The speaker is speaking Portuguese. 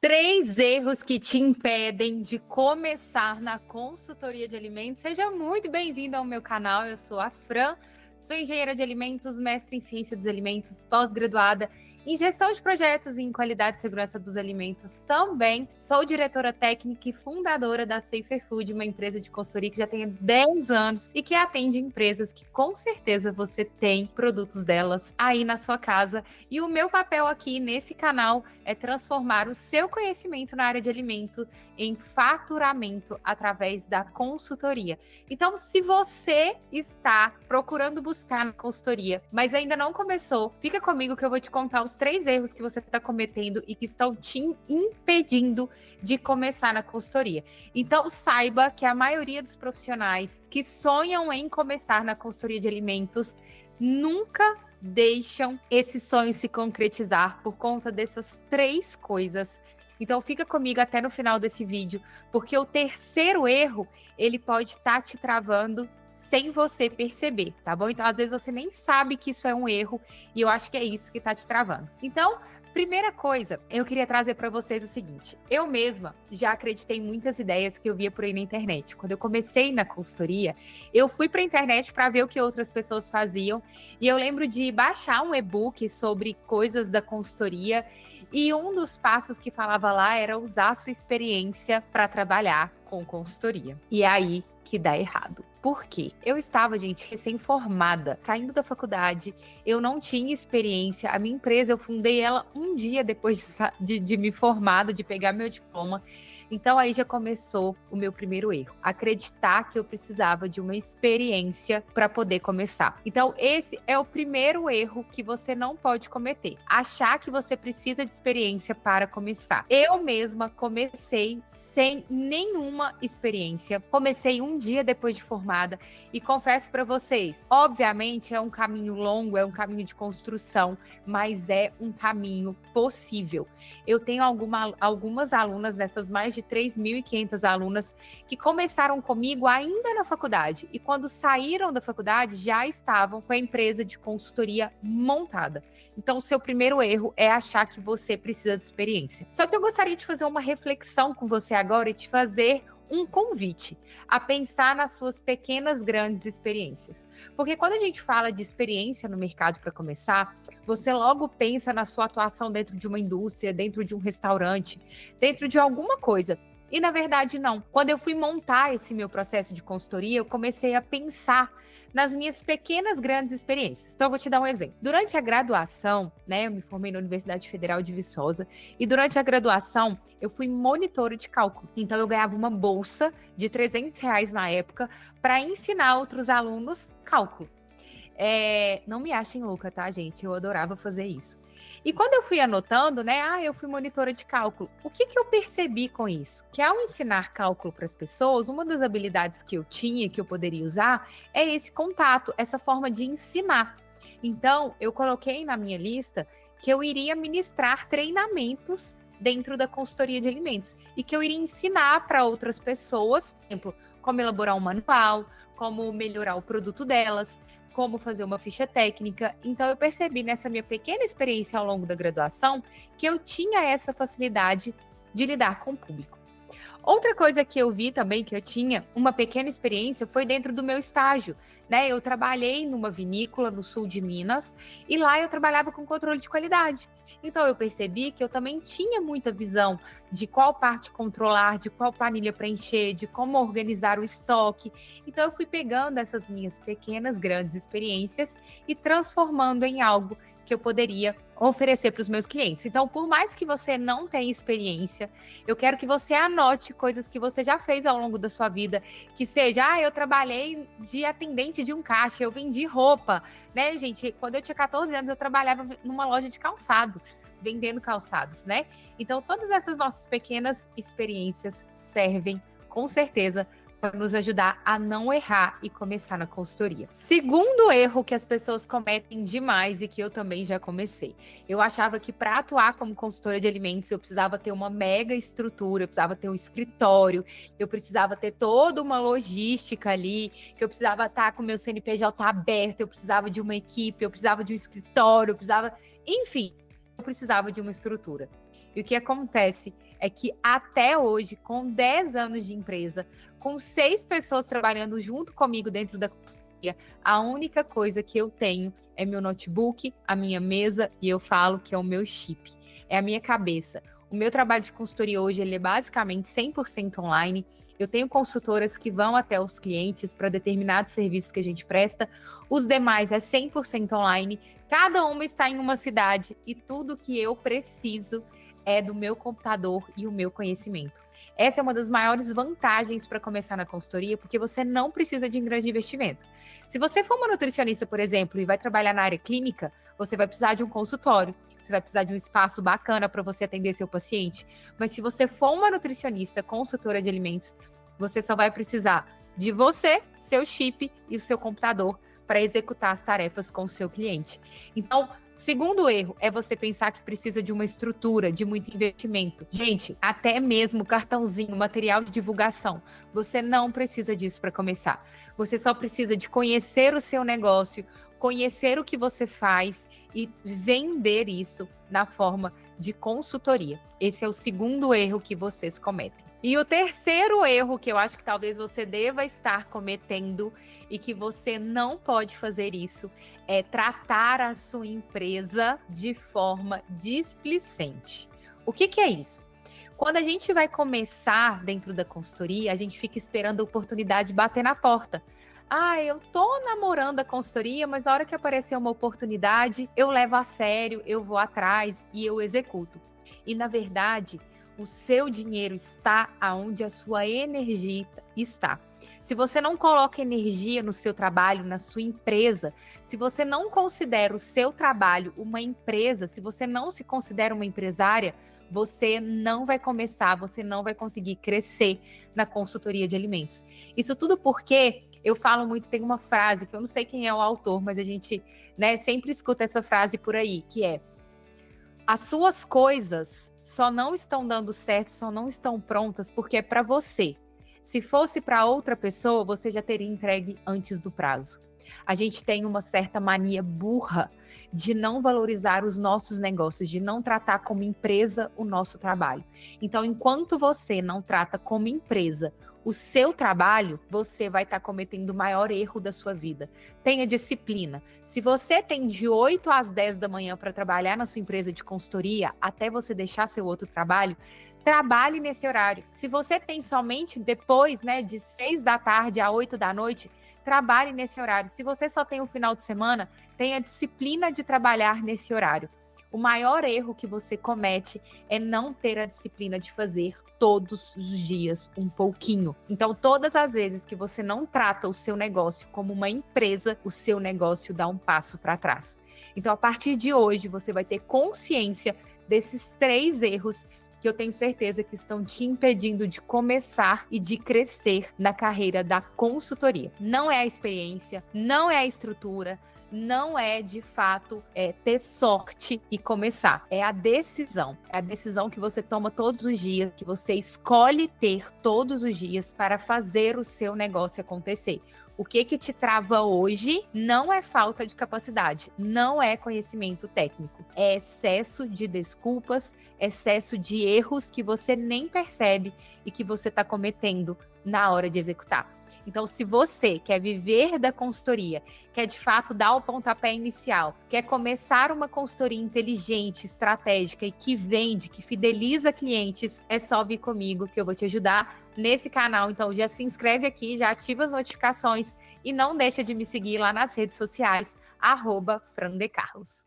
3 erros que te impedem de começar na consultoria de alimentos. Seja muito bem-vindo ao meu canal. Eu sou a Fran, sou engenheira de alimentos, mestre em ciência dos alimentos, pós-graduada em gestão de projetos e em qualidade e segurança dos alimentos também. Sou diretora técnica e fundadora da Safer Food, uma empresa de consultoria que já tem 10 anos e que atende empresas que com certeza você tem produtos delas aí na sua casa. E o meu papel aqui nesse canal é transformar o seu conhecimento na área de alimento em faturamento através da consultoria. Então, se você está procurando buscar na consultoria, mas ainda não começou, fica comigo que eu vou te contar os 3 erros que você está cometendo e que estão te impedindo de começar na consultoria. Então, saiba que a maioria dos profissionais que sonham em começar na consultoria de alimentos nunca deixam esse sonho se concretizar por conta dessas 3 coisas. Então fica comigo até no final desse vídeo, porque o terceiro erro, ele pode estar te travando sem você perceber, tá bom? Então às vezes você nem sabe que isso é um erro e eu acho que é isso que está te travando. Então, primeira coisa, eu queria trazer para vocês o seguinte: eu mesma já acreditei em muitas ideias que eu via por aí na internet. Quando eu comecei na consultoria, eu fui para a internet para ver o que outras pessoas faziam e eu lembro de baixar um e-book sobre coisas da consultoria e um dos passos que falava lá era usar a sua experiência para trabalhar com consultoria. E é aí que dá errado. Por quê? Eu estava, gente, recém-formada, saindo da faculdade, eu não tinha experiência. A minha empresa, eu fundei ela um dia depois de me formada, de pegar meu diploma. Então aí já começou o meu primeiro erro. Acreditar que eu precisava de uma experiência para poder começar. Então esse é o primeiro erro que você não pode cometer. Achar que você precisa de experiência para começar. Eu mesma comecei sem nenhuma experiência. Comecei um dia depois de formada e confesso para vocês, obviamente é um caminho longo, é um caminho de construção, mas é um caminho possível. Eu tenho algumas alunas dessas mais de 3.500 alunas que começaram comigo ainda na faculdade e quando saíram da faculdade já estavam com a empresa de consultoria montada. Então, o seu primeiro erro é achar que você precisa de experiência. Só que eu gostaria de fazer uma reflexão com você agora e te fazer um convite a pensar nas suas pequenas, grandes experiências. Porque quando a gente fala de experiência no mercado para começar, você logo pensa na sua atuação dentro de uma indústria, dentro de um restaurante, dentro de alguma coisa. E na verdade não. Quando eu fui montar esse meu processo de consultoria, eu comecei a pensar nas minhas pequenas, grandes experiências. Então eu vou te dar um exemplo. Durante a graduação, né, eu me formei na Universidade Federal de Viçosa e durante a graduação eu fui monitora de cálculo. Então eu ganhava uma bolsa de R$ 300 na época para ensinar outros alunos cálculo. Não me achem louca, tá, gente? Eu adorava fazer isso. E quando eu fui anotando, né? Eu fui monitora de cálculo. O que eu percebi com isso? Que ao ensinar cálculo para as pessoas, uma das habilidades que eu tinha, que eu poderia usar, é esse contato, essa forma de ensinar. Então, eu coloquei na minha lista que eu iria ministrar treinamentos dentro da consultoria de alimentos e que eu iria ensinar para outras pessoas, por exemplo, como elaborar um manual, como melhorar o produto delas, como fazer uma ficha técnica. Então eu percebi nessa minha pequena experiência ao longo da graduação que eu tinha essa facilidade de lidar com o público. Outra coisa que eu vi também que eu tinha uma pequena experiência foi dentro do meu estágio, né? Eu trabalhei numa vinícola no sul de Minas e lá eu trabalhava com controle de qualidade. Então eu percebi que eu também tinha muita visão de qual parte controlar, de qual planilha preencher, de como organizar o estoque. Então eu fui pegando essas minhas pequenas, grandes experiências e transformando em algo que eu poderia oferecer para os meus clientes. Então, por mais que você não tenha experiência, eu quero que você anote coisas que você já fez ao longo da sua vida, que seja, eu trabalhei de atendente de um caixa, eu vendi roupa, né, gente? Quando eu tinha 14 anos, eu trabalhava numa loja de calçados, vendendo calçados, né? Então, todas essas nossas pequenas experiências servem, com certeza, para nos ajudar a não errar e começar na consultoria. Segundo erro que as pessoas cometem demais e que eu também já comecei. Eu achava que para atuar como consultora de alimentos eu precisava ter uma mega estrutura, eu precisava ter um escritório, eu precisava ter toda uma logística ali, que eu precisava estar com o meu CNPJ aberto, eu precisava de uma equipe, eu precisava de um escritório, eu precisava... Enfim, eu precisava de uma estrutura. E o que acontece é que até hoje, com 10 anos de empresa, com 6 pessoas trabalhando junto comigo dentro da consultoria, a única coisa que eu tenho é meu notebook, a minha mesa, e eu falo que é o meu chip, é a minha cabeça. O meu trabalho de consultoria hoje ele é basicamente 100% online. Eu tenho consultoras que vão até os clientes para determinados serviços que a gente presta. Os demais é 100% online. Cada uma está em uma cidade e tudo que eu preciso é do meu computador e o meu conhecimento. Essa é uma das maiores vantagens para começar na consultoria, porque você não precisa de um grande investimento. Se você for uma nutricionista, por exemplo, e vai trabalhar na área clínica, você vai precisar de um consultório, você vai precisar de um espaço bacana para você atender seu paciente. Mas se você for uma nutricionista, consultora de alimentos, você só vai precisar de você, seu chip e o seu computador para executar as tarefas com o seu cliente. Então, segundo erro é você pensar que precisa de uma estrutura, de muito investimento. Gente, até mesmo cartãozinho, material de divulgação, você não precisa disso para começar. Você só precisa de conhecer o seu negócio, conhecer o que você faz e vender isso na forma de consultoria. Esse é o segundo erro que vocês cometem. E o terceiro erro que eu acho que talvez você deva estar cometendo e que você não pode fazer isso é tratar a sua empresa de forma displicente. O que é isso? Quando a gente vai começar dentro da consultoria, a gente fica esperando a oportunidade bater na porta. Ah, eu tô namorando a consultoria, mas na hora que aparecer uma oportunidade, eu levo a sério, eu vou atrás e eu executo. E na verdade, o seu dinheiro está aonde a sua energia está. Se você não coloca energia no seu trabalho, na sua empresa, se você não considera o seu trabalho uma empresa, se você não se considera uma empresária, você não vai começar, você não vai conseguir crescer na consultoria de alimentos. Isso tudo porque eu falo muito, tem uma frase que eu não sei quem é o autor, mas a gente, sempre escuta essa frase por aí, que é: as suas coisas só não estão dando certo, só não estão prontas porque é para você. Se fosse para outra pessoa, você já teria entregue antes do prazo. A gente tem uma certa mania burra de não valorizar os nossos negócios, de não tratar como empresa o nosso trabalho. Então, enquanto você não trata como empresa o seu trabalho, você vai estar cometendo o maior erro da sua vida. Tenha disciplina. Se você tem de 8 às 10 da manhã para trabalhar na sua empresa de consultoria, até você deixar seu outro trabalho, trabalhe nesse horário. Se você tem somente depois, de 6 da tarde a 8 da noite, trabalhe nesse horário. Se você só tem o final de semana, tenha disciplina de trabalhar nesse horário. O maior erro que você comete é não ter a disciplina de fazer todos os dias um pouquinho. Então, todas as vezes que você não trata o seu negócio como uma empresa, o seu negócio dá um passo para trás. Então, a partir de hoje, você vai ter consciência desses 3 erros que eu tenho certeza que estão te impedindo de começar e de crescer na carreira da consultoria. Não é a experiência, não é a estrutura, não é, de fato, ter sorte e começar. É a decisão. É a decisão que você toma todos os dias, que você escolhe ter todos os dias para fazer o seu negócio acontecer. O que te trava hoje não é falta de capacidade, não é conhecimento técnico. É excesso de desculpas, excesso de erros que você nem percebe e que você está cometendo na hora de executar. Então, se você quer viver da consultoria, quer de fato dar o pontapé inicial, quer começar uma consultoria inteligente, estratégica e que vende, que fideliza clientes, é só vir comigo que eu vou te ajudar nesse canal. Então, já se inscreve aqui, já ativa as notificações e não deixa de me seguir lá nas redes sociais, @frandecarlos.